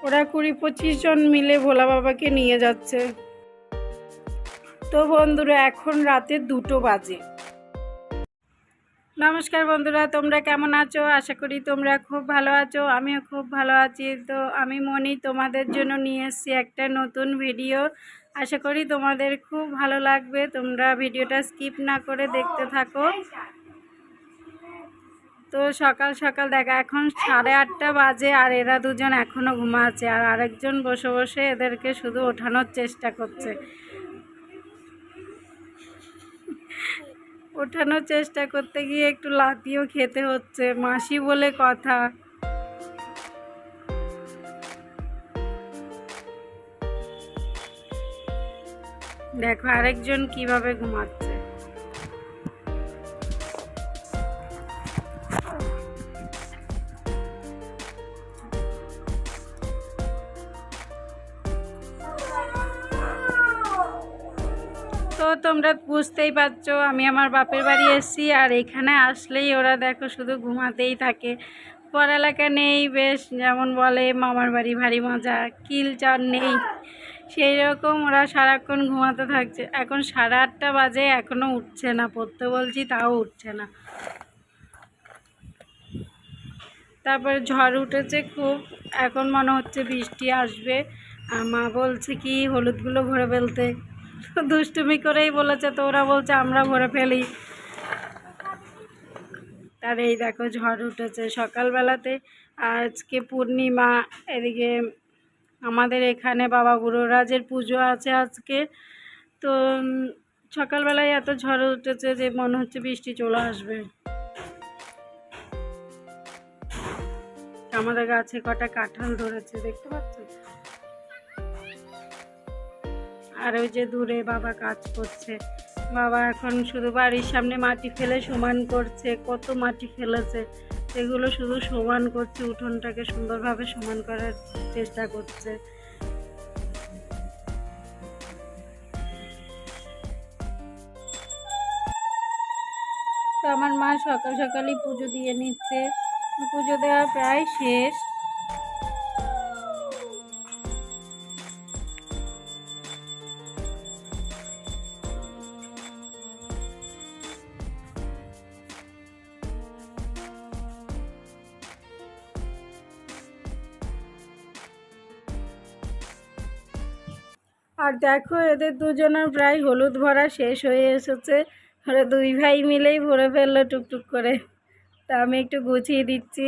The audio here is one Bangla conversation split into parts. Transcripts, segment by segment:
ওরা 20-25 জন মিলে ভোলা বাবাকে নিয়ে যাচ্ছে। তো বন্ধুরা এখন রাতে 2টো বাজে। নমস্কার বন্ধুরা, তোমরা কেমন আছো? আশা করি তোমরা খুব ভালো আছো। আমিও খুব ভালো আছি। তো আমি মনি তোমাদের জন্য নিয়ে এসেছি একটা নতুন ভিডিও। আশা করি তোমাদের খুব ভালো লাগবে। তোমরা ভিডিওটা স্কিপ না করে দেখতে থাকো। তো সকাল সকাল দেখা, এখন 8:30 বাজে আর এরা দুজন এখনও ঘুমাচ্ছে, আর আরেকজন বসে বসে এদেরকে শুধু ওঠানোর চেষ্টা করছে। ওঠানোর চেষ্টা করতে গিয়ে একটু লাথিও খেতে হচ্ছে, মাসি বলে কথা। দেখো আরেকজন কিভাবে ঘুমাচ্ছে। তো তোমরা বুঝতেই পারছো আমি আমার বাপের বাড়ি এসেছি, আর এখানে আসলেই ওরা দেখো শুধু ঘুমাতেই থাকে। পড়ালেখা নেই, বেশ যেমন বলে মামার বাড়ি ভারী মজা, কিল চার নেই, সেই রকম ওরা সারাক্ষণ ঘুমাতে থাকছে। এখন 8:30 বাজে, এখনও উঠছে না। পড়তে বলছি তাও উঠছে না। তারপরে ঝড় উঠেছে খুব, এখন মনে হচ্ছে বৃষ্টি আসবে। আর মা বলছে কি হলুদগুলো ভরে ফেলতে, দুষ্টুমি করেই বলেছে। তো ওরা বলছে আমরা ভরে ফেলি। আর এই দেখো ঝড় উঠেছে সকালবেলাতে। আজকে পূর্ণিমা, এদিকে আমাদের এখানে বাবা বুড়োরাজের পুজো আছে আজকে। তো সকালবেলায় এত ঝড় উঠেছে যে মনে হচ্ছে বৃষ্টি চলে আসবে। আমাদের গাছে কটা কাঁঠাল ধরেছে, দেখতে পাচ্ছ। আর ওই যে দূরে বাবা কাজ করছে। বাবা এখন শুধু বাড়ির সামনে মাটি ফেলে সমান করছে, কত মাটি ফেলেছে এগুলো শুধু সমান করছে, উঠোনটাকে সুন্দরভাবে সমান করার চেষ্টা করছে। তো আমার মা সকাল সকালই পুজো দিয়ে নিচ্ছে, পুজো দেওয়া প্রায় শেষ। আর দেখো এদের দুজনের প্রায় হলুদ ভরা শেষ হয়ে এসেছে। ওরা দুই ভাই মিলেই ভরে ফেললো টুকটুক করে। তা আমি একটু গুছিয়ে দিচ্ছি।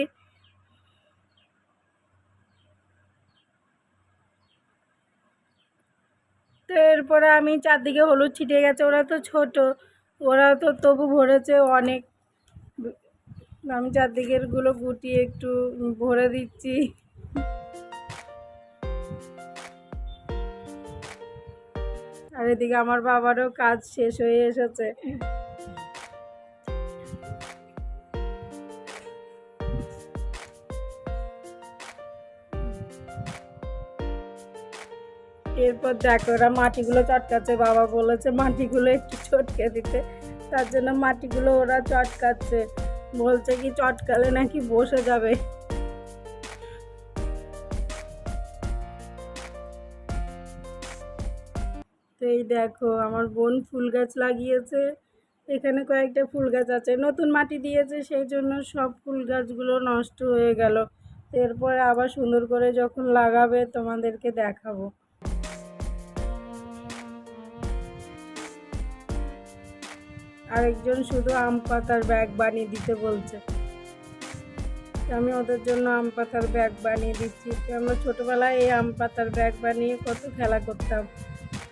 তো এরপরে আমি চারদিকে হলুদ ছিটিয়ে গেছে, ওরা তো ছোট, ওরা তো তবু ভরেছে অনেক। আমি চারদিকের গুলো গুটিয়ে একটু ভরে দিচ্ছি। আর এদিকে আমার বাবারও কাজ শেষ হয়ে এসেছে। এরপর দেখো ওরা মাটিগুলো চটকাচ্ছে, বাবা বলেছে মাটিগুলো একটু চটকে দিতে, তার জন্য মাটিগুলো ওরা চটকাচ্ছে। বলছে কি চটকালে নাকি বসে যাবে। তো এই দেখো আমার বোন ফুল গাছ লাগিয়েছে, এখানে কয়েকটা ফুল গাছ আছে, নতুন মাটি দিয়েছে সেই জন্য সব ফুল গাছগুলো নষ্ট হয়ে গেল। এরপরে আবার সুন্দর করে যখন লাগাবে তোমাদেরকে দেখাবো। আরেকজন শুধু আম পাতার ব্যাগ বানিয়ে দিতে বলছে, আমি ওদের জন্য আম পাতার ব্যাগ বানিয়ে দিচ্ছি। আমরা ছোটোবেলায় এই আম পাতার ব্যাগ বানিয়ে কত খেলা করতাম।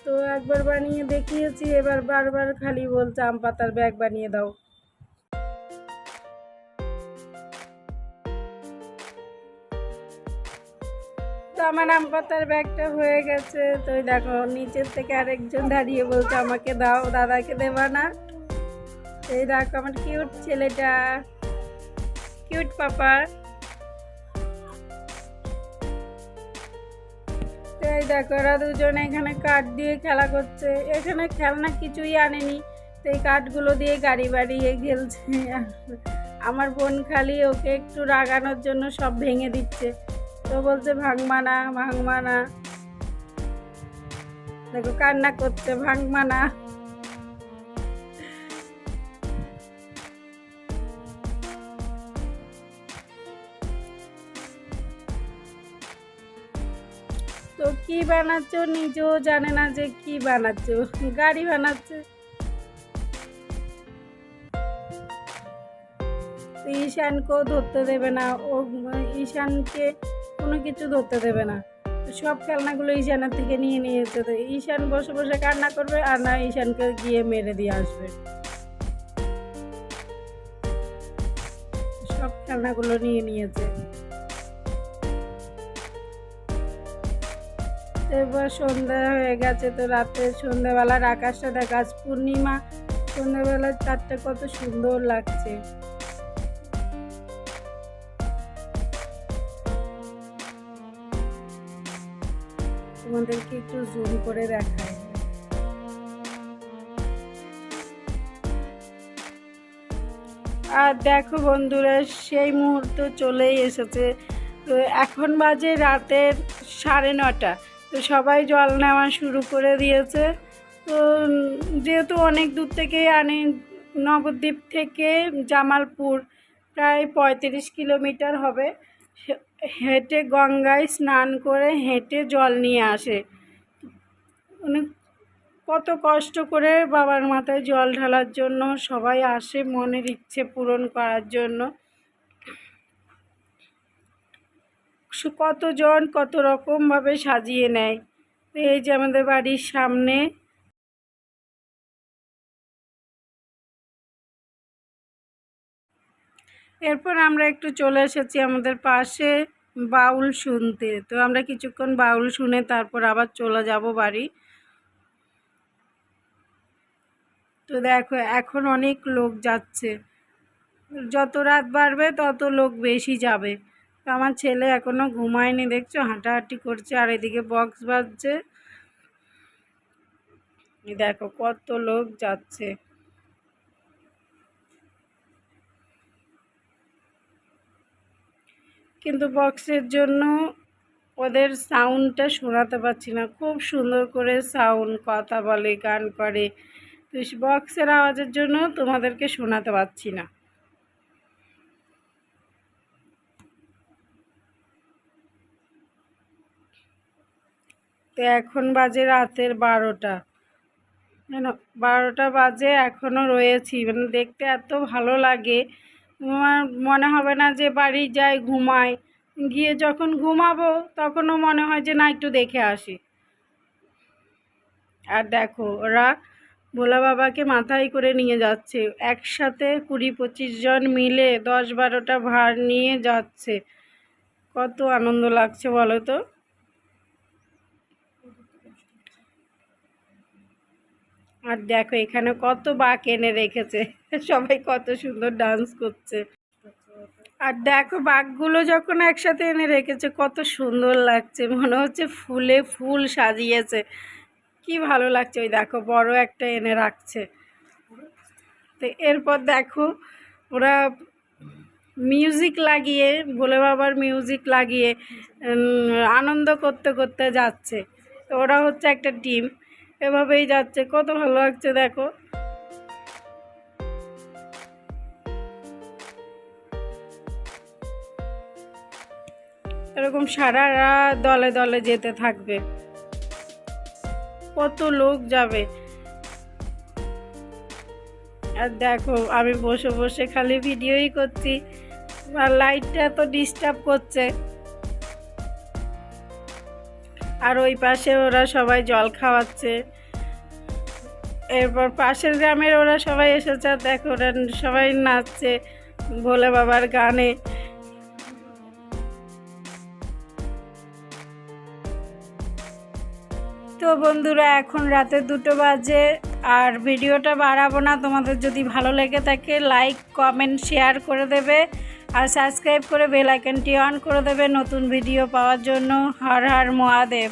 তো একবার বানিয়ে দেখিয়েছি, এবার বারবার খালি বলছে আম পাতার ব্যাগ বানিয়ে দাও। তো আমার আম পাতার ব্যাগটা হয়ে গেছে। তো দেখো নিচের থেকে আরেকজন দাঁড়িয়ে বলছে আমাকে দাও, দাদাকে দেবা না? এই দেখো আমার কিউট ছেলেটা, কিউট পাপা। তো এই দেখো ওরা দুজনে এখানে কাঠ দিয়ে খেলা করছে, এখানে খেলনা কিছুই আনেনি, তো এই কাঠগুলো দিয়ে গাড়ি বাড়িয়ে খেলছে। আমার বোন খালি ওকে একটু রাগানোর জন্য সব ভেঙে দিচ্ছে। তো বলছে ভাঙবা না ভাঙবা না, দেখো কান্না করছে ভাঙবা না। তো কি বানাচ্ছ নিজেও জানে না যে কি বানাচ্ছ, গাড়ি বানাচ্ছে। ঈশানকেও ধরতে দেবে না, ও ঈশানকে কোনো কিছু ধরতে দেবে না, সব খেলনাগুলো ঈশানের থেকে নিয়ে নিয়েছে। তো ঈশান বসে বসে কান্না করবে আর না ঈশানকে গিয়ে মেরে দিয়ে আসবে। সব খেলনাগুলো নিয়ে নিয়েছে। এবার সন্ধ্যা হয়ে গেছে, তো রাতে সন্ধ্যাবেলার আকাশটা দেখ, আজ পূর্ণিমা, সন্ধ্যাবেলার চাঁদটা কত সুন্দর লাগছে। তোমাদেরকে একটু জুম করে দেখাই। আর দেখো বন্ধুরা, সেই মুহূর্ত চলেই এসেছে। তো এখন বাজে রাতের 9:30। তো সবাই জল নেওয়া শুরু করে দিয়েছে। তো যেহেতু অনেক দূর থেকে আনে, নবদ্বীপ থেকে জামালপুর প্রায় 35 কিলোমিটার হবে, হেঁটে গঙ্গায় স্নান করে হেঁটে জল নিয়ে আসে। অনেক কত কষ্ট করে বাবার মাথায় জল ঢালার জন্য সবাই আসে মনের ইচ্ছে পূরণ করার জন্য। কতজন কত রকমভাবে সাজিয়ে নেয়। তো এই যে আমাদের বাড়ির সামনে, এরপর আমরা একটু চলে এসেছি আমাদের পাশে বাউল শুনতে। তো আমরা কিছুক্ষণ বাউল শুনে তারপর আবার চলে যাব বাড়ি। তো দেখো এখন অনেক লোক যাচ্ছে, যত রাত বাড়বে তত লোক বেশি যাবে। তো আমার ছেলে এখনো ঘুমায়নি, দেখছো হাঁটাহাঁটি করছে, আর এদিকে বক্স বাজছে। দেখো কত লোক যাচ্ছে। কিন্তু বক্সের জন্য ওদের সাউন্ডটা শোনাতে পারছি না। খুব সুন্দর করে সাউন্ড, কথা বলে, গান করে, তো বক্সের আওয়াজের জন্য তোমাদেরকে শোনাতে পারছি না। তো এখন বাজে রাতের 12টা, 12টা বাজে, এখনও রয়েছি। মানে দেখতে এত ভালো লাগে, আমার মনে হবে না যে বাড়ি যাই ঘুমাই, গিয়ে যখন ঘুমাবো তখনও মনে হয় যে না একটু দেখে আসি। আর দেখো ওরা ভোলা বাবাকে মাথায় করে নিয়ে যাচ্ছে, একসাথে 20-25 জন মিলে 10-12টা ভাড় নিয়ে যাচ্ছে। কত আনন্দ লাগছে বলো তো। আর দেখো এখানে কত বাঁক এনে রেখেছে, সবাই কত সুন্দর ডান্স করছে। আর দেখো বাঘগুলো যখন একসাথে এনে রেখেছে কত সুন্দর লাগছে, মনে হচ্ছে ফুলে ফুল সাজিয়েছে, কি ভালো লাগছে। ওই দেখো বড় একটা এনে রাখছে। তো এরপর দেখো ওরা মিউজিক লাগিয়ে, ভোলে বাবার মিউজিক লাগিয়ে আনন্দ করতে করতে যাচ্ছে। তো ওরা হচ্ছে একটা টিম, এভাবেই যাচ্ছে, কত ভালো লাগছে দেখো। এরকম সারা রাত দলে দলে যেতে থাকবে, কত লোক যাবে। আর দেখো আমি বসে বসে খালি ভিডিওই করছি, আর লাইটটা তো ডিস্টার্ব করছে। আর ওই পাশে ওরা সবাই জল খাওয়াচ্ছে। এরপর পাশের গ্রামের ওরা সবাই এসেছে, দেখো ওরা সবাই নাচছে ভোলে বাবার গানে। তো বন্ধুরা এখন রাতে 2টো বাজে, আর ভিডিওটা বাড়াবো না। তোমাদের যদি ভালো লেগে থাকে লাইক, কমেন্ট, শেয়ার করে দেবে, আর সাবস্ক্রাইব করে বেল আইকনটি অন করে দেবে নতুন ভিডিও পাওয়ার জন্য। হর হর মহাদেব।